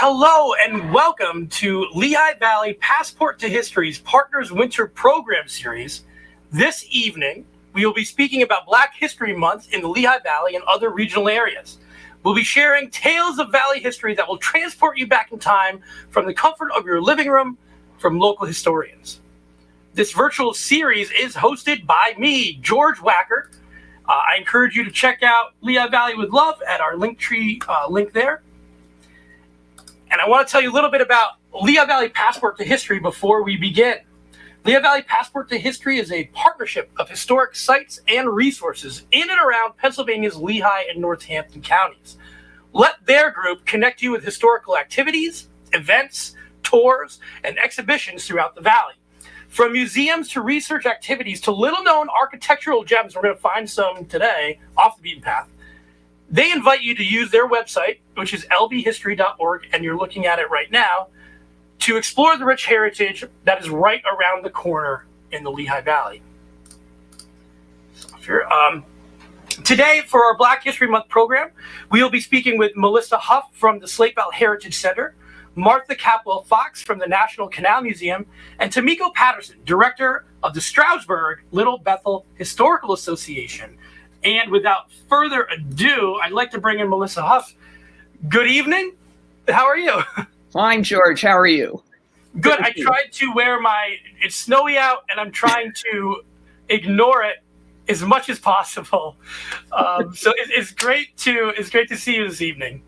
Hello and welcome to Lehigh Valley Passport to History's Partners Winter Program Series. This evening, we will be speaking about Black History Month in the Lehigh Valley and other regional areas. We'll be sharing tales of Valley history that will transport you back in time from the comfort of your living room from local historians. This virtual series is hosted by me, George Wacker. I encourage you to check out Lehigh Valley with Love at our Linktree link there. And I want to tell you a little bit about Lehigh Valley Passport to History before we begin. Lehigh Valley Passport to History is a partnership of historic sites and resources in and around Pennsylvania's Lehigh and Northampton counties. Let their group connect you with historical activities, events, tours, and exhibitions throughout the valley. From museums to research activities to little-known architectural gems, we're going to find some today off the beaten path. They invite you to use their website, which is lvhistory.org, and you're looking at it right now, to explore the rich heritage that is right around the corner in the Lehigh Valley. Today, for our Black History Month program, we will be speaking with Melissa Huff from the Slate Belt Heritage Center, Martha Capwell-Fox from the National Canal Museum, and Tamiko Patterson, director of the Stroudsburg Little Bethel Historical Association. And without further ado, I'd like to bring in Melissa Huff. Good evening. How are you? Fine, George. How are you? Good. I tried to wear it's snowy out, and I'm trying to ignore it as much as possible. So it's great to see you this evening.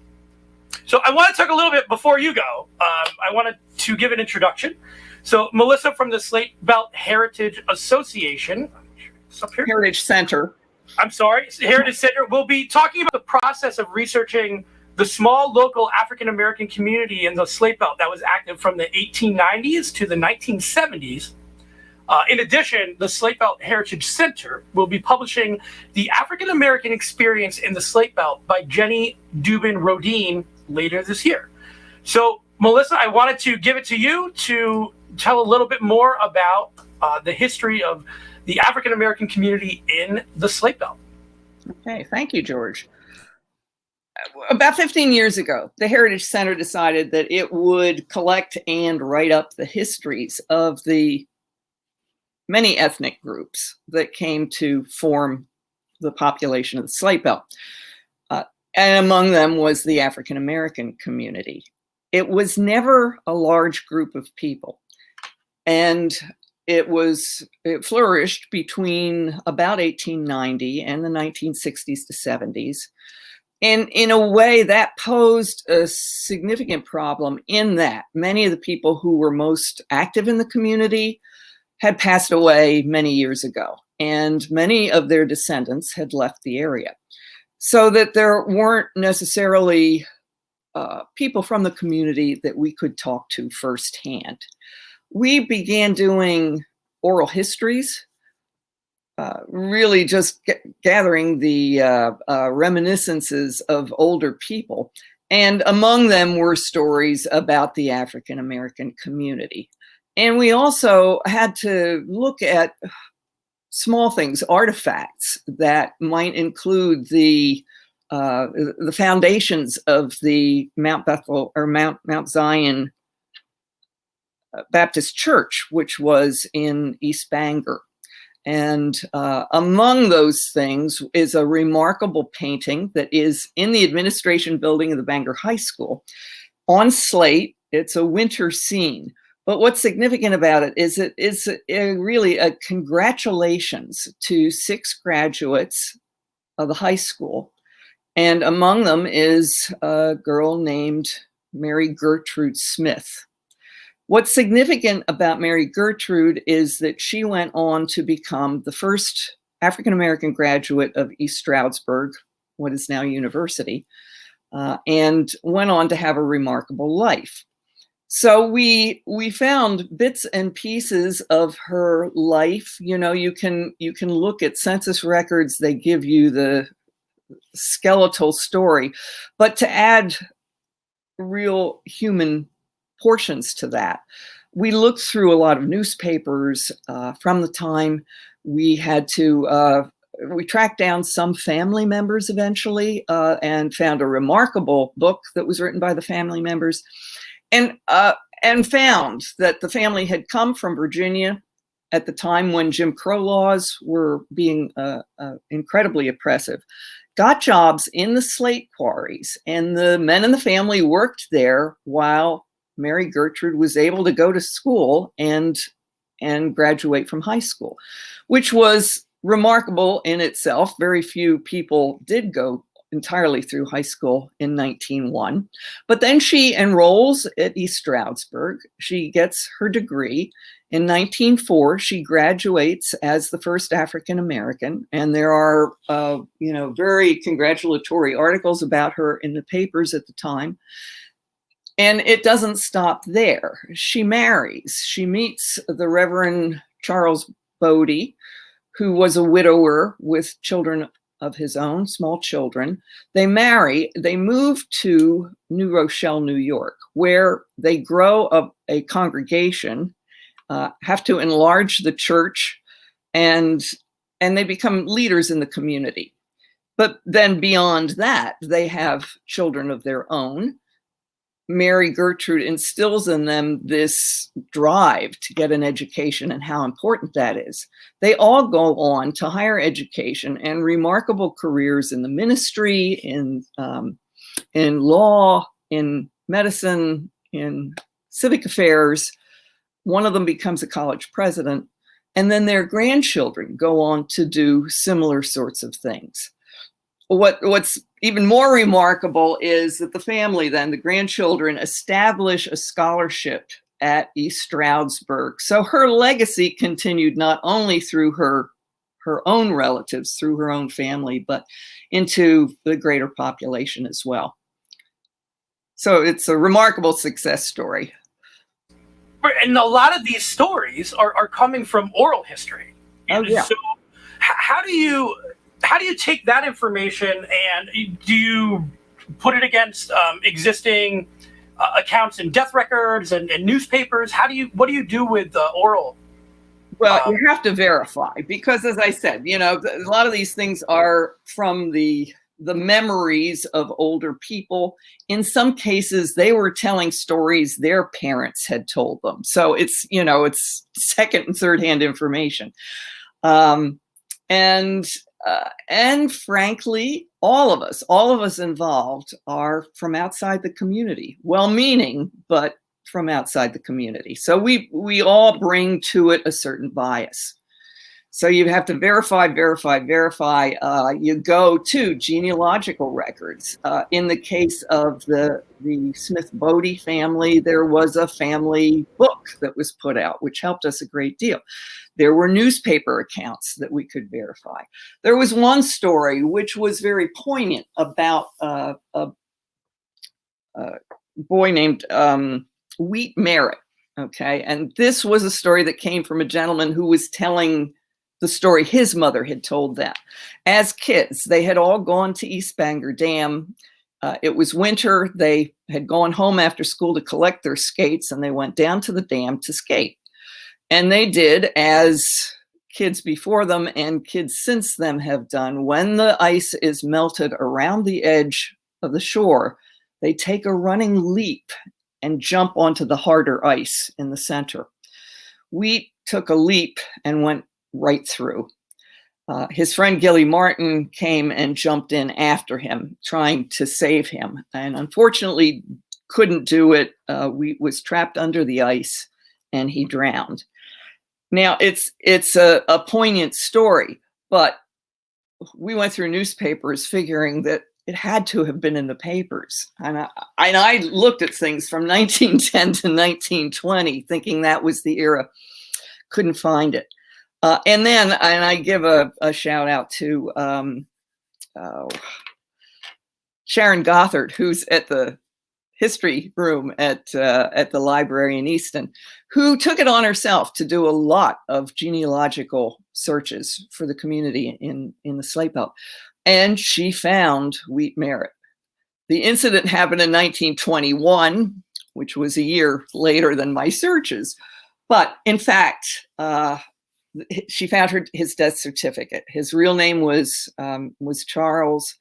So I want to talk a little bit before you go. I wanted to give an introduction. So Melissa from the Slate Belt Heritage Association. It's up here. Heritage Center. I'm sorry, Heritage Center. We'll be talking about the process of researching the small local African-American community in the Slate Belt that was active from the 1890s to the 1970s. In addition, the Slate Belt Heritage Center will be publishing The African-American Experience in the Slate Belt by Jenny Dubin-Rodin later this year. So, Melissa, I wanted to give it to you to tell a little bit more about the history of the African-American community in the Slate Belt. Okay, thank you, George. About 15 years ago, the Heritage Center decided that it would collect and write up the histories of the many ethnic groups that came to form the population of the Slate Belt. And among them was the African-American community. It was never a large group of people. And it flourished between about 1890 and the 1960s to 70s. And in a way that posed a significant problem in that many of the people who were most active in the community had passed away many years ago, and many of their descendants had left the area. So that there weren't necessarily people from the community that we could talk to firsthand. We began doing oral histories, really just gathering the reminiscences of older people. And among them were stories about the African-American community. And we also had to look at small things, artifacts that might include the foundations of the Mount Bethel or Mount Zion Baptist Church, which was in East Bangor. And among those things is a remarkable painting that is in the administration building of the Bangor High School. On slate, it's a winter scene. But what's significant about it is it is really a congratulations to 6 graduates of the high school. And among them is a girl named Mary Gertrude Smith. What's significant about Mary Gertrude is that she went on to become the first African-American graduate of East Stroudsburg, what is now university, and went on to have a remarkable life. So we found bits and pieces of her life. You know, you can look at census records, they give you the skeletal story, but to add real human portions to that, we looked through a lot of newspapers from the time. We had to we tracked down some family members eventually and found a remarkable book that was written by the family members, and found that the family had come from Virginia at the time when Jim Crow laws were being incredibly oppressive, got jobs in the slate quarries, and the men in the family worked there while Mary Gertrude was able to go to school and graduate from high school, which was remarkable in itself. Very few people did go entirely through high school in 1901. But then she enrolls at East Stroudsburg. She gets her degree. In 1904, she graduates as the first African American, and there are, very congratulatory articles about her in the papers at the time. And it doesn't stop there. She marries. She meets the Reverend Charles Bodie, who was a widower with children of his own, small children. They marry. They move to New Rochelle, New York, where they grow a congregation, have to enlarge the church, and they become leaders in the community. But then beyond that, they have children of their own. Mary Gertrude instills in them this drive to get an education and how important that is. They all go on to higher education and remarkable careers in the ministry, in law, in medicine, in civic affairs. One of them becomes a college president, and then their grandchildren go on to do similar sorts of things. What's even more remarkable is that the family, then, the grandchildren, establish a scholarship at East Stroudsburg. So her legacy continued not only through her own relatives, through her own family, but into the greater population as well. So it's a remarkable success story. And a lot of these stories are coming from oral history. Oh, yeah. So how do you take that information and do you put it against existing accounts in death records and newspapers? What do you do with oral? Well, you have to verify, because, as I said, a lot of these things are from the memories of older people. In some cases, they were telling stories their parents had told them. So it's second and third hand information. And frankly, all of us involved are from outside the community, well-meaning, but from outside the community. So we all bring to it a certain bias. So you have to verify. You go to genealogical records. In the case of the Smith-Bodie family, there was a family book that was put out, which helped us a great deal. There were newspaper accounts that we could verify. There was one story which was very poignant about a boy named Wheat Merritt. Okay, and this was a story that came from a gentleman who was telling the story his mother had told them. As kids, they had all gone to East Bangor Dam. It was winter. They had gone home after school to collect their skates, and they went down to the dam to skate. And they did as kids before them and kids since them have done. When the ice is melted around the edge of the shore, they take a running leap and jump onto the harder ice in the center. Wheat took a leap and went right through. His friend Gilly Martin came and jumped in after him, trying to save him, and unfortunately couldn't do it. Wheat was trapped under the ice and he drowned. Now, it's a poignant story, but we went through newspapers figuring that it had to have been in the papers. And I looked at things from 1910 to 1920, thinking that was the era. Couldn't find it. And I give a shout out to Sharon Gothard, who's at the history room at the library in Easton, who took it on herself to do a lot of genealogical searches for the community in the Slate Belt. And she found Wheat Merritt. The incident happened in 1921, which was a year later than my searches. But in fact, she found his death certificate. His real name was Charles.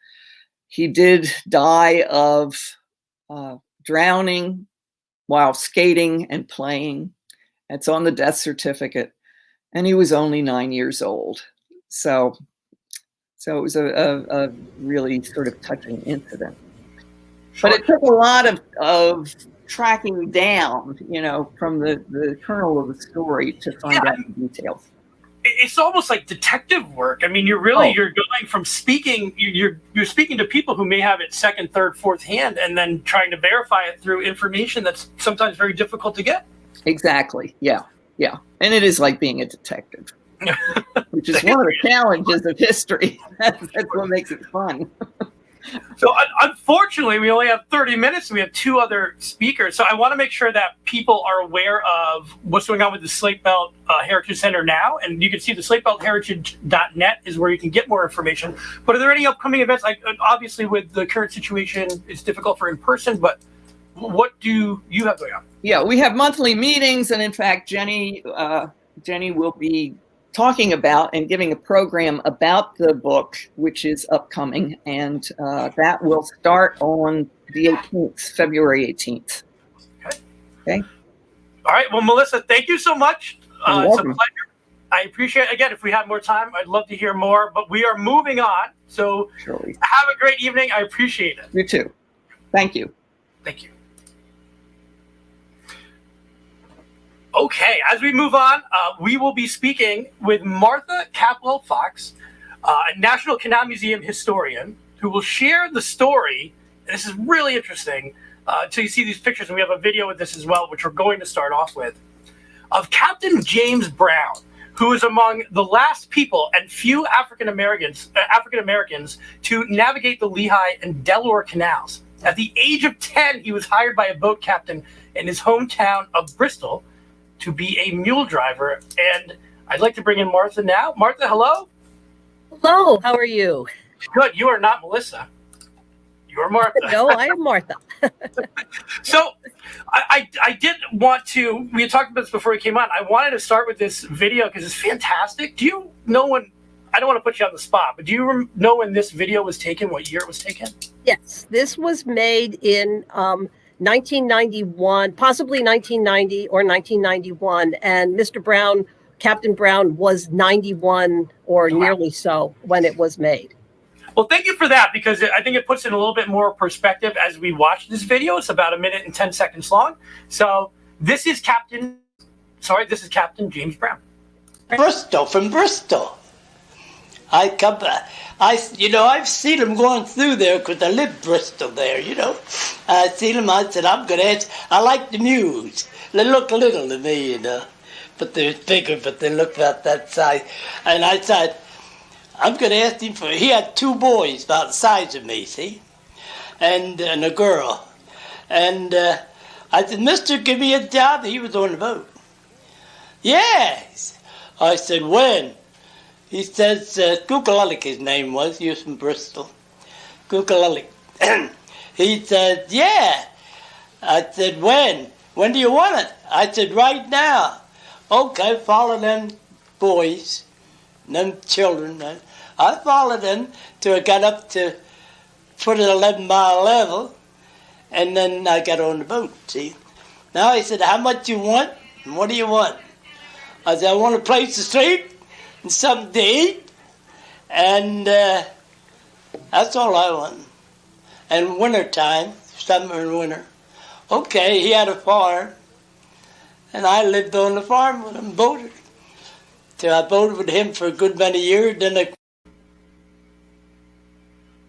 He did die of drowning while skating and playing. It's on the death certificate, and he was only 9 years old. So it was a really sort of touching incident. But it took a lot of tracking down, from the kernel of the story to find out the details. It's almost like detective work. I mean, you're going from speaking, you're speaking to people who may have it second, third, fourth hand, and then trying to verify it through information that's sometimes very difficult to get. Exactly. Yeah. And it is like being a detective, which is one of the challenges of history. That's what makes it fun. So unfortunately, we only have 30 minutes. And we have two other speakers. So I want to make sure that people are aware of what's going on with the Slate Belt Heritage Center now. And you can see the slatebeltheritage.net is where you can get more information. But are there any upcoming events? Obviously, with the current situation, it's difficult for in person. But what do you have going on? Yeah, we have monthly meetings. And in fact, Jenny will be talking about and giving a program about the book, which is upcoming, and that will start on the 18th, February 18th. Okay. All right. Well, Melissa, thank you so much. It's a pleasure. I appreciate it. Again, if we have more time, I'd love to hear more, but we are moving on. So surely. Have a great evening. I appreciate it. You too. Thank you. Thank you. Okay, as we move on, we will be speaking with Martha Capwell-Fox, a National Canal Museum historian, who will share the story. And this is really interesting until you see these pictures, and we have a video with this as well, which we're going to start off with, of Captain James Brown, who is among the last people and few African Americans to navigate the Lehigh and Delaware canals. At the age of 10, he was hired by a boat captain in his hometown of Bristol to be a mule driver. And I'd like to bring in Martha now. Martha, hello. Hello, how are you? Good. You are not Melissa. You're Martha. No, I am Martha. So I did want to, we had talked about this before we came on. I wanted to start with this video because it's fantastic. Do you know when, I don't want to put you on the spot, but do you know when this video was taken, what year it was taken? Yes, this was made in 1991, possibly 1990 or 1991. And Mr. Brown, Captain Brown, was 91 or nearly so when it was made. Well, thank you for that, because I think it puts it in a little bit more perspective as we watch this video. It's about 1 minute and 10 seconds long. So this is Captain James Brown. Bristol, from Bristol. I've seen him going through there because I live Bristol there, I seen him, I said, I'm going to ask. I like the mules. They look little to me, but they're bigger, but they look about that size. And I said, I'm going to ask him he had 2 boys about the size of me, see? And a girl. And I said, Mister, give me a job. He was on the boat. Yes. I said, when? He says, Kukalalik his name was. He was from Bristol. Kukalalik. He said, yeah. I said, when? When do you want it? I said, right now. Okay, follow them boys, them children. I followed them till I got up to foot of 11-mile level, and then I got on the boat, see. Now he said, how much you want, and what do you want? I said, I want a place to sleep and something to eat, and that's all I want. And wintertime, summer and winter. Okay, he had a farm, and I lived on the farm with him, boated. So I boated with him for a good many years, then I...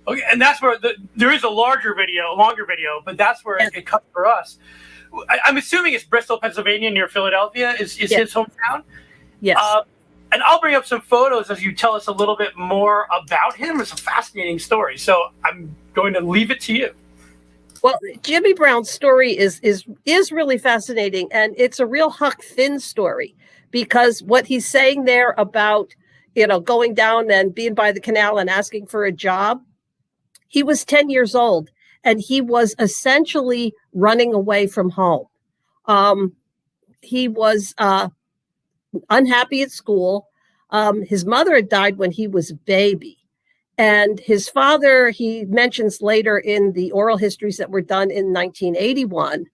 Okay, and that's where there is a longer video, but that's where it cut for us. I'm assuming it's Bristol, Pennsylvania, near Philadelphia is his hometown? Yes. And I'll bring up some photos as you tell us a little bit more about him. It's a fascinating story, so I'm going to leave it to you. Well, Jimmy Brown's story is really fascinating, and it's a real Huck Finn story, because what he's saying there about, going down and being by the canal and asking for a job, he was 10 years old, and he was essentially running away from home. He was unhappy at school. His mother had died when he was a baby. And his father, he mentions later in the oral histories that were done in 1981,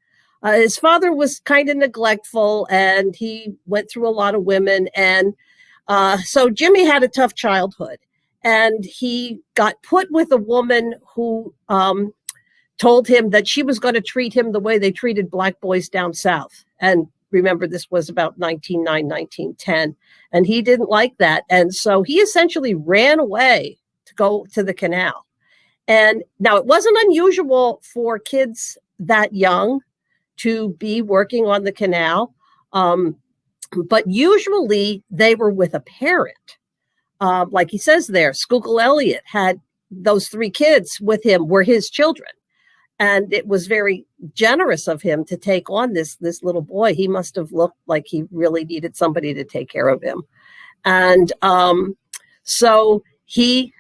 his father was kind of neglectful and he went through a lot of women. And so Jimmy had a tough childhood. And he got put with a woman who told him that she was going to treat him the way they treated black boys down south. And remember, this was about 1909, 1910. And he didn't like that. And so he essentially ran away to go to the Canal. And now it wasn't unusual for kids that young to be working on the Canal. But usually they were with a parent. Like he says there, Schuylkill Elliott had those 3 kids with him were his children. And it was very generous of him to take on this little boy. He must have looked like he really needed somebody to take care of him. And so he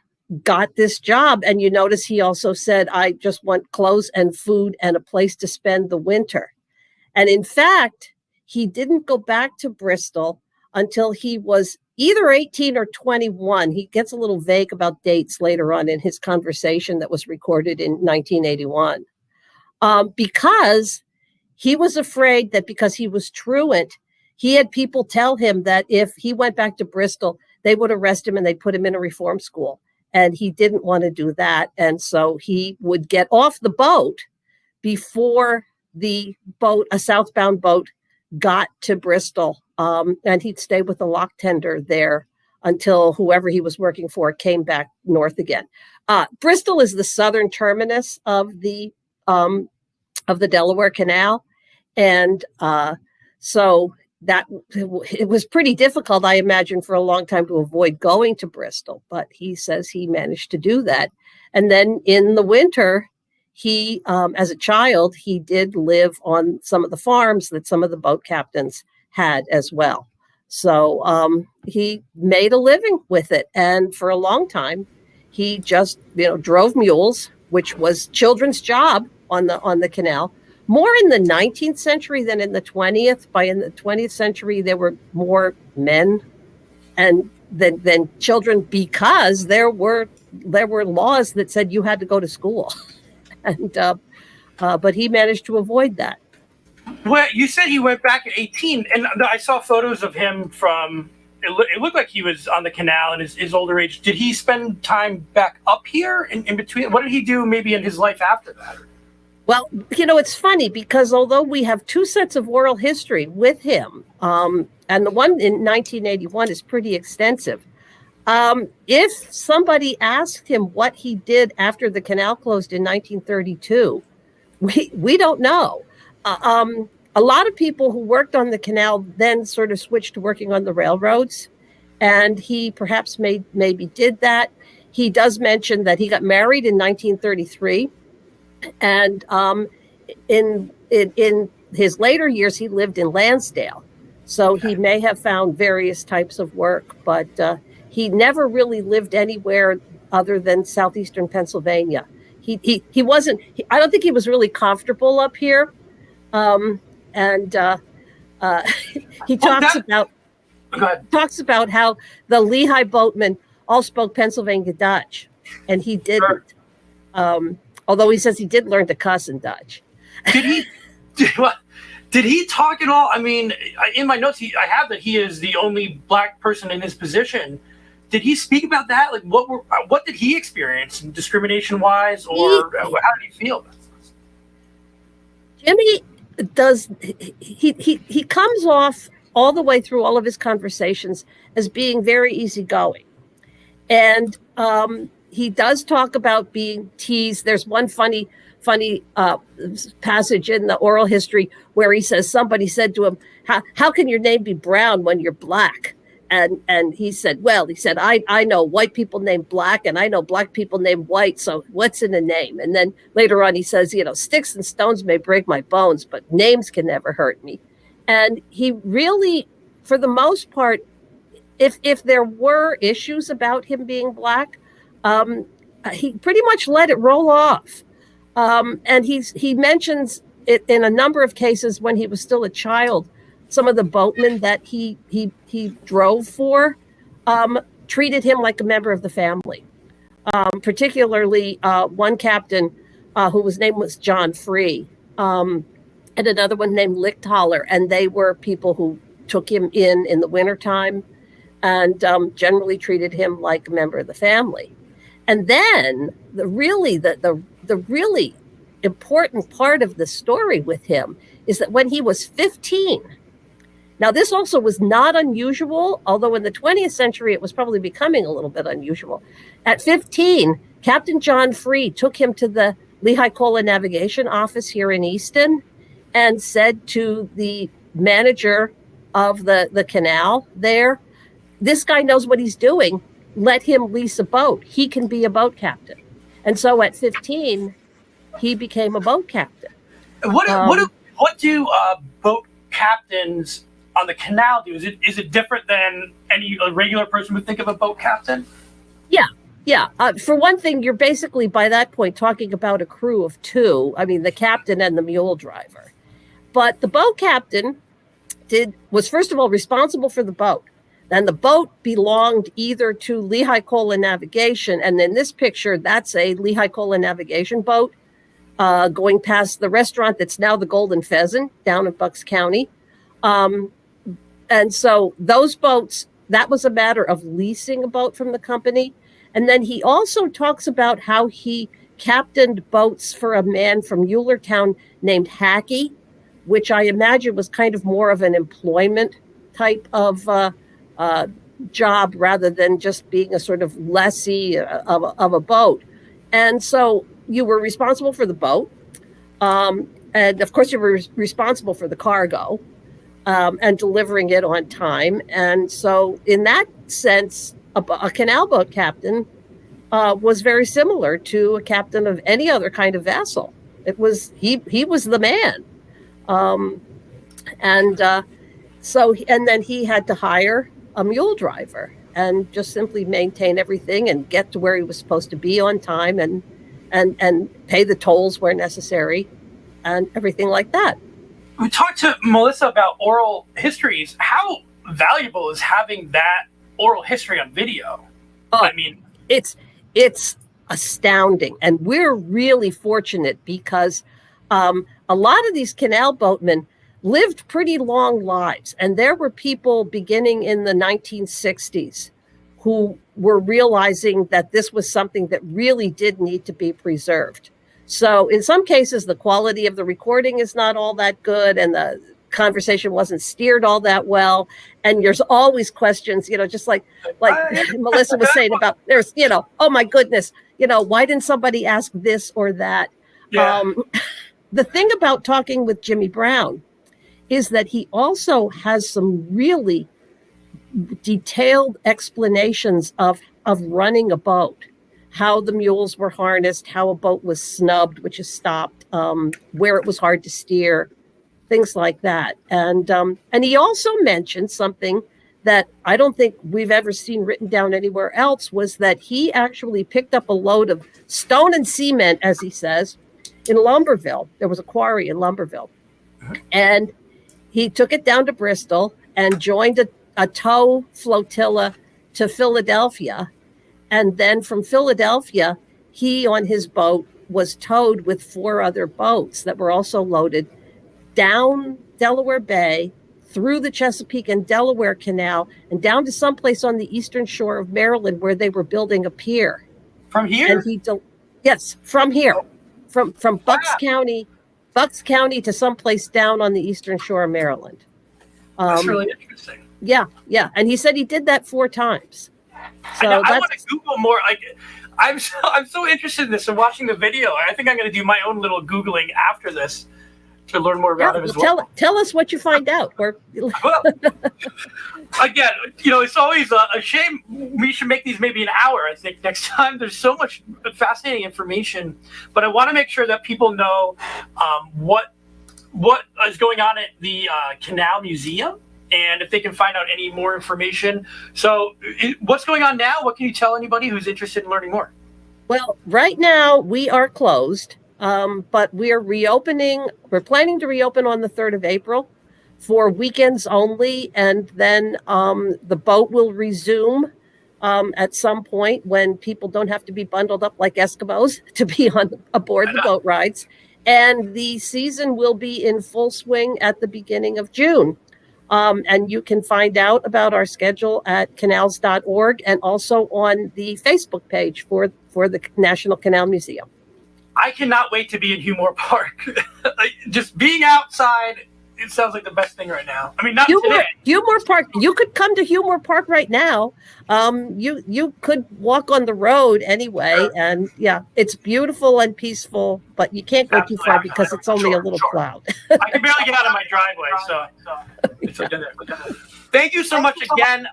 got this job. And you notice he also said, I just want clothes and food and a place to spend the winter. And in fact, he didn't go back to Bristol until he was either 18 or 21. He gets a little vague about dates later on in his conversation that was recorded in 1981. Because he was afraid that because he was truant, he had people tell him that if he went back to Bristol, they would arrest him and they'd put him in a reform school. And he didn't want to do that. And so he would get off the boat before the boat, a southbound boat, got to Bristol. And he'd stay with the lock tender there until whoever he was working for came back north again. Bristol is the southern terminus of the Delaware Canal. And so that it was pretty difficult, I imagine, for a long time to avoid going to Bristol. But he says he managed to do that. And then in the winter, he, as a child, he did live on some of the farms that some of the boat captains had as well. So he made a living with it. And for a long time, he just, drove mules, which was children's job on the canal, more in the 19th century than in the 20th. By in the 20th century, there were more men and than children because there were laws that said you had to go to school. And but he managed to avoid that. Well, you said he went back at 18, and I saw photos of him from. It looked like he was on the canal in his older age. Did he spend time back up here in between? What did he do maybe in his life after that? Well, it's funny because although we have 2 sets of oral history with him, and the one in 1981 is pretty extensive. If somebody asked him what he did after the canal closed in 1932, we don't know. A lot of people who worked on the canal then sort of switched to working on the railroads, and he perhaps maybe did that. He does mention that he got married in 1933, and in his later years, he lived in Lansdale, so he may have found various types of work, but he never really lived anywhere other than southeastern Pennsylvania. He wasn't. I don't think he was really comfortable up here. He talks about how the Lehigh boatmen all spoke Pennsylvania Dutch, and he didn't. Although he says he did learn to cuss in Dutch. Did he talk at all? I mean, in my notes, I have that he is the only black person in his position. Did he speak about that? Like, what did he experience, discrimination-wise, or how did he feel about this? Jimmy does. He comes off all the way through all of his conversations as being very easygoing, and he does talk about being teased. There's one funny passage in the oral history where he says somebody said to him, "How can your name be Brown when you're black?" And he said, I know white people named Black and I know black people named White. So what's in a name? And then later on, he says, sticks and stones may break my bones, but names can never hurt me. And he really, for the most part, if there were issues about him being black, he pretty much let it roll off. And he mentions it in a number of cases when he was still a child. Some of the boatmen that he drove for, treated him like a member of the family. Particularly one captain whose name was John Free, and another one named Lichthaler. And they were people who took him in the wintertime and generally treated him like a member of the family. And then the really important part of the story with him is that when he was 15, now this also was not unusual, although in the 20th century it was probably becoming a little bit unusual. At 15, Captain John Free took him to the Lehigh Cola Navigation office here in Easton and said to the manager of the canal there, "This guy knows what he's doing. Let him lease a boat. He can be a boat captain." And so at 15, he became a boat captain. What do boat captains on the canal do? Is it different than a regular person would think of a boat captain? Yeah. For one thing, you're basically by that point talking about a crew of two. I mean, the captain and the mule driver. But the boat captain was first of all responsible for the boat. And the boat belonged either to Lehigh Cola Navigation, and in this picture, that's a Lehigh Cola Navigation boat going past the restaurant that's now the Golden Pheasant down in Bucks County. And so those boats, that was a matter of leasing a boat from the company. And then he also talks about how he captained boats for a man from Eulertown named Hackey, which I imagine was kind of more of an employment type of job rather than just being a sort of lessee of a boat. And so you were responsible for the boat. And of course, you were responsible for the cargo and delivering it on time. And so in that sense, a canal boat captain was very similar to a captain of any other kind of vessel. It was he was the man. And then he had to hire a mule driver and just simply maintain everything and get to where he was supposed to be on time and pay the tolls where necessary and everything like that. We talked to Melissa about oral histories. How valuable is having that oral history on video? I mean, it's astounding. And we're really fortunate because a lot of these canal boatmen lived pretty long lives. And there were people beginning in the 1960s who were realizing that this was something that really did need to be preserved. So in some cases, the quality of the recording is not all that good and the conversation wasn't steered all that well. And there's always questions, just like Melissa was saying about there's, oh my goodness, why didn't somebody ask this or that? Yeah. The thing about talking with Jimmy Brown is that he also has some really detailed explanations of running a boat, how the mules were harnessed, how a boat was snubbed, which is stopped, where it was hard to steer, things like that. And he also mentioned something that I don't think we've ever seen written down anywhere else, was that he actually picked up a load of stone and cement, as he says, in Lumberville. There was a quarry in Lumberville. And he took it down to Bristol and joined a tow flotilla to Philadelphia. And then from Philadelphia, he on his boat was towed with 4 other boats that were also loaded down Delaware Bay, through the Chesapeake and Delaware Canal, and down to someplace on the eastern shore of Maryland where they were building a pier. From here? And yes, from here. From Bucks County to someplace down on the eastern shore of Maryland. That's really interesting. Yeah. And he said he did that 4 times. So I want to Google more. I'm so interested in this and watching the video. I think I'm going to do my own little Googling after this to learn more about it as well. Tell us what you find out. Well, again, it's always a shame. We should make these maybe an hour, I think, next time. There's so much fascinating information. But I want to make sure that people know what is going on at the Canal Museum, and if they can find out any more information. So what's going on now? What can you tell anybody who's interested in learning more? Well, right now we are closed, but we are reopening. We're planning to reopen on the 3rd of April for weekends only, and then the boat will resume at some point when people don't have to be bundled up like Eskimos to be aboard the boat rides. And the season will be in full swing at the beginning of June. And you can find out about our schedule at canals.org and also on the Facebook page for the National Canal Museum. I cannot wait to be in Humor Park. Just being outside, it sounds like the best thing right now. I mean, not today. Humor Park. You could come to Humor Park right now. You could walk on the road anyway, and yeah, it's beautiful and peaceful. But you can't go too far because it's only a little plowed. I can barely get out of my driveway, so it's okay there. Thank you so much again.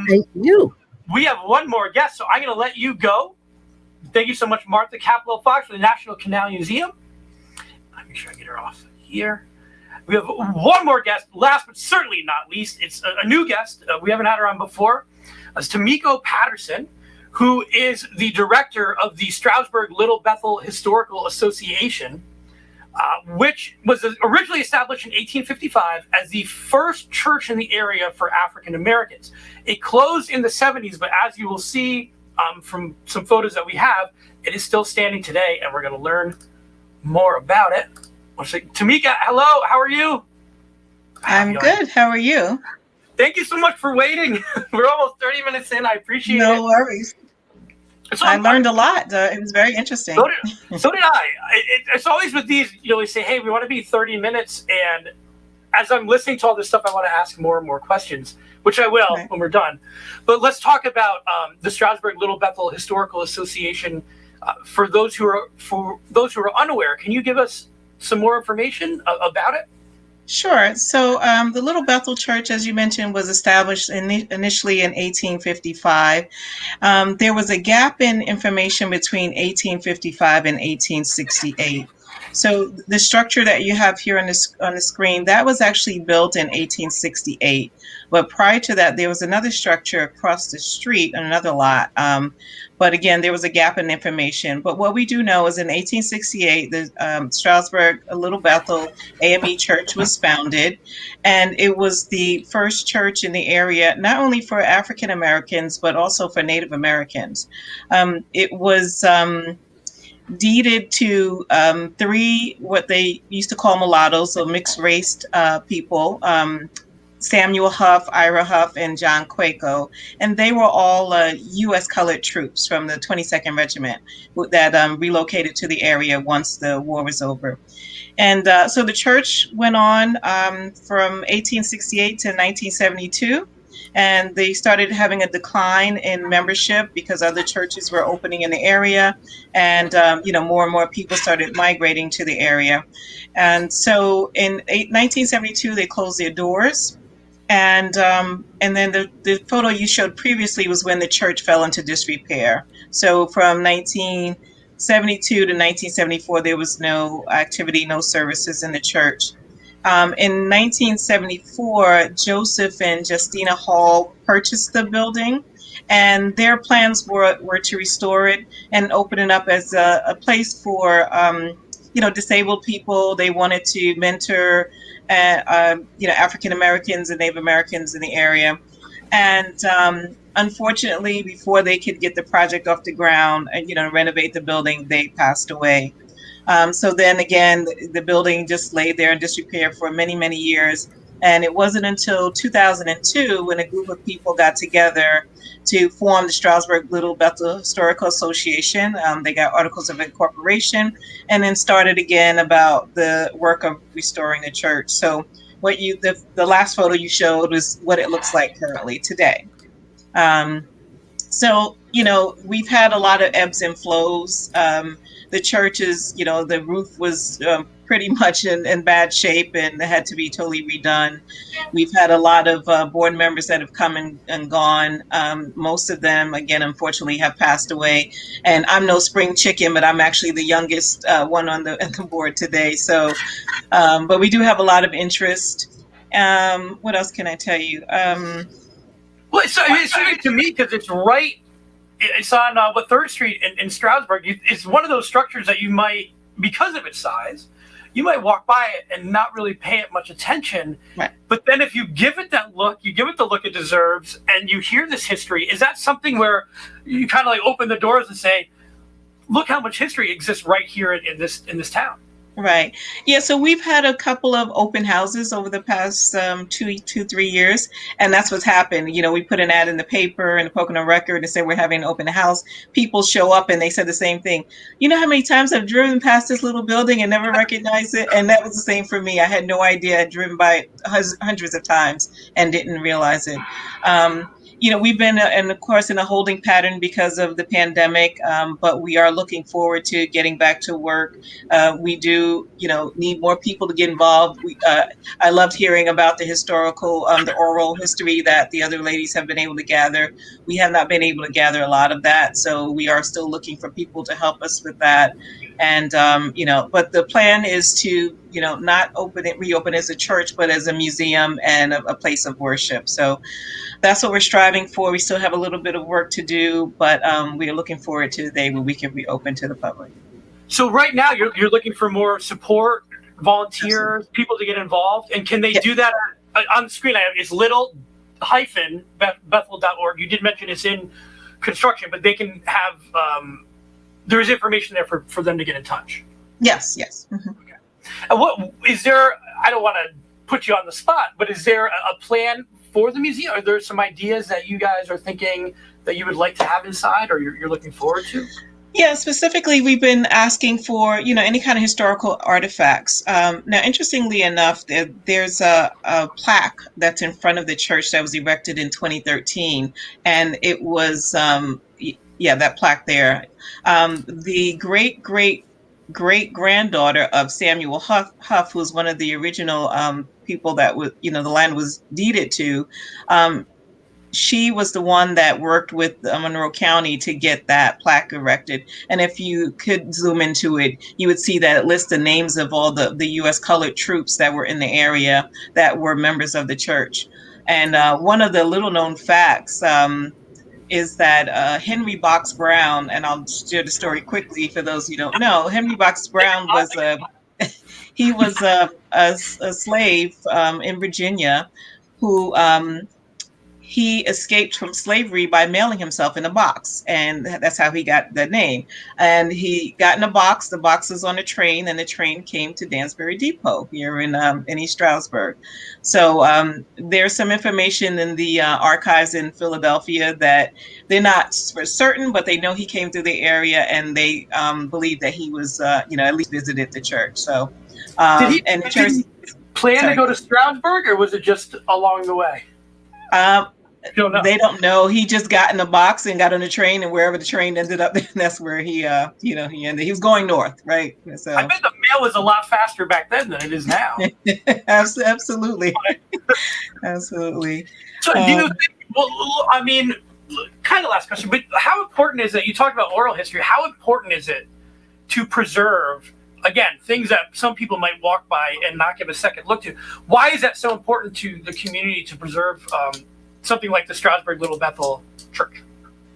Thank you. We have one more guest, so I'm going to let you go. Thank you so much, Martha Capello Fox for the National Canal Museum. I'll make sure I get her off here. We have one more guest, last but certainly not least. It's a new guest. We haven't had her on before. It's Tamiko Patterson, who is the director of the Stroudsburg Little Bethel Historical Association, which was originally established in 1855 as the first church in the area for African Americans. It closed in the 70s, but as you will see from some photos that we have, it is still standing today, and we're going to learn more about it. Tamika, hello. How are you? I'm good. How are you? Thank you so much for waiting. We're almost 30 minutes in. I appreciate it. No worries. So I learned a lot. It was very interesting. So did I. It's always with these, we say, hey, we want to be 30 minutes. And as I'm listening to all this stuff, I want to ask more and more questions, which I will when we're done. But let's talk about the Stroudsburg Little Bethel Historical Association. For those who are unaware, can you give us some more information about it? Sure. So the Little Bethel Church, as you mentioned, was established initially in 1855. There was a gap in information between 1855 and 1868. So the structure that you have here on the screen, that was actually built in 1868. But prior to that, there was another structure across the street on another lot. But again, there was a gap in information. But what we do know is in 1868, the Stroudsburg Little Bethel AME Church was founded. And it was the first church in the area, not only for African Americans, but also for Native Americans. It was deeded to three, what they used to call mulattoes, so mixed-race people, Samuel Huff, Ira Huff, and John Quaco. And they were all U.S. colored troops from the 22nd Regiment that relocated to the area once the war was over. And so the church went on from 1868 to 1972. And they started having a decline in membership because other churches were opening in the area, and more and more people started migrating to the area. And so in 1972, they closed their doors, and then the photo you showed previously was when the church fell into disrepair. So from 1972 to 1974, there was no activity, no services in the church. In 1974, Joseph and Justina Hall purchased the building, and their plans were to restore it and open it up as a place for disabled people. They wanted to mentor African Americans and Native Americans in the area. And unfortunately, before they could get the project off the ground and renovate the building, they passed away. So then again, the building just lay there in disrepair for many, many years. And it wasn't until 2002 when a group of people got together to form the Stroudsburg Little Bethel Historical Association. They got articles of incorporation and then started again about the work of restoring the church. So what the last photo you showed was what it looks like currently today. So we've had a lot of ebbs and flows. The churches, the roof was pretty much in bad shape and had to be totally redone. We've had a lot of board members that have come and gone. Most of them, again, unfortunately, have passed away. And I'm no spring chicken, but I'm actually the youngest one on the board today. So, but we do have a lot of interest. What else can I tell you? Well, it's interesting to me because it's right. It's on 3rd Street in Stroudsburg. It's one of those structures that you might, because of its size, you might walk by it and not really pay it much attention. Right. But then if you give it that look, you give it the look it deserves, and you hear this history, is that something where you kind of like open the doors and say, look how much history exists right here in this town? Right. Yeah. So we've had a couple of open houses over the past 3 years, and that's what's happened. You know, we put an ad in the paper and the Pocono Record and said we're having an open house. People show up and they said the same thing. You know how many times I've driven past this little building and never recognized it? And that was the same for me. I had no idea. I'd driven by it hundreds of times and didn't realize it. You know, we've been, and of course, in a holding pattern because of the pandemic, but we are looking forward to getting back to work. We do, you know, need more people to get involved. I loved hearing about the historical, the oral history that the other ladies have been able to gather. We have not been able to gather a lot of that, so we are still looking for people to help us with that. And, you know, but the plan is to, you know, not reopen as a church, but as a museum and a place of worship. So that's what we're striving for. We still have a little bit of work to do, but we are looking forward to the day when we can reopen to the public. So right now you're looking for more support, volunteers, people to get involved. And can they do that on the screen? I have is little-bethel.org. You did mention it's in construction, but they can have, there is information there for them to get in touch. Yes. Mm-hmm. Okay. And what is there, I don't want to put you on the spot, but is there a plan for the museum? Are there some ideas that you guys are thinking that you would like to have inside or you're looking forward to? Yeah, specifically, we've been asking for, you know, any kind of historical artifacts. Now, interestingly enough, there's a plaque that's in front of the church that was erected in 2013, and it was, that plaque there. The great-great-great-granddaughter of Samuel Huff, who was one of the original people that was, you know, the land was deeded to. She was the one that worked with Monroe County to get that plaque erected. And if you could zoom into it, you would see that it lists the names of all the U.S. colored troops that were in the area that were members of the church. And one of the little known facts is that Henry Box Brown, and I'll share the story quickly for those who don't know, Henry Box Brown was a slave in Virginia who he escaped from slavery by mailing himself in a box, and that's how he got the name. And he got in a box. The box was on a train, and the train came to Dansbury Depot here in East Stroudsburg. So there's some information in the archives in Philadelphia that they're not for certain, but they know he came through the area, and they believe that he was, at least visited the church. So did he plan to go to Stroudsburg, or was it just along the way? They don't know. He just got in a box and got on a train, and wherever the train ended up, that's where he ended. He was going north, right? So I bet the mail was a lot faster back then than it is now. Absolutely, absolutely. So do you think? Well, I mean, kind of last question, but how important is it? You talked about oral history. How important is it to preserve? Again, things that some people might walk by and not give a second look to. Why is that so important to the community to preserve something like the Strasbourg Little Bethel Church?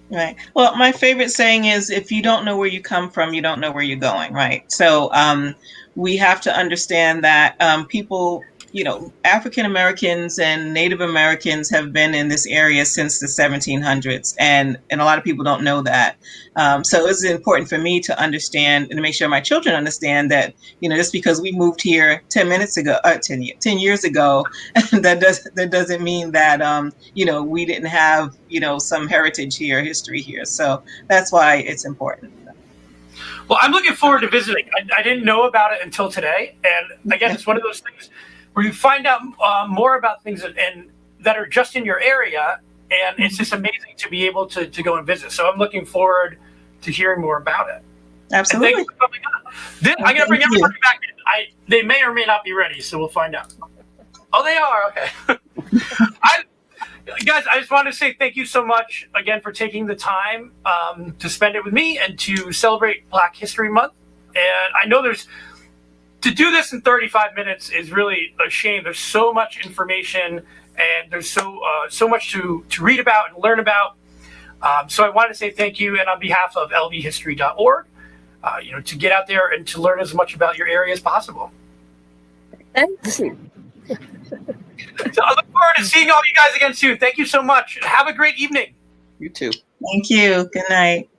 Right. Well, my favorite saying is, if you don't know where you come from, you don't know where you're going, right? So we have to understand that people, African Americans and Native Americans have been in this area since the 1700s, and a lot of people don't know that. So it's important for me to understand and to make sure my children understand that, just because we moved here 10 years ago, that doesn't mean that, we didn't have, some heritage here, history here. So that's why it's important. Well, I'm looking forward to visiting. I didn't know about it until today. And again, it's one of those things where you find out more about things that are just in your area. And it's just amazing to be able to go and visit. So I'm looking forward to hearing more about it. Absolutely. And thank you for coming on. I'm going to bring everybody back in. They may or may not be ready, so we'll find out. Oh, they are? Okay. Guys, I just want to say thank you so much again for taking the time to spend it with me and to celebrate Black History Month. And I know to do this in 35 minutes is really a shame. There's so much information and there's so much to read about and learn about. So I want to say thank you, and on behalf of lvhistory.org, to get out there and to learn as much about your area as possible. Thanks. So I look forward to seeing all you guys again soon. Thank you so much. Have a great evening. You too. Thank you. Good night.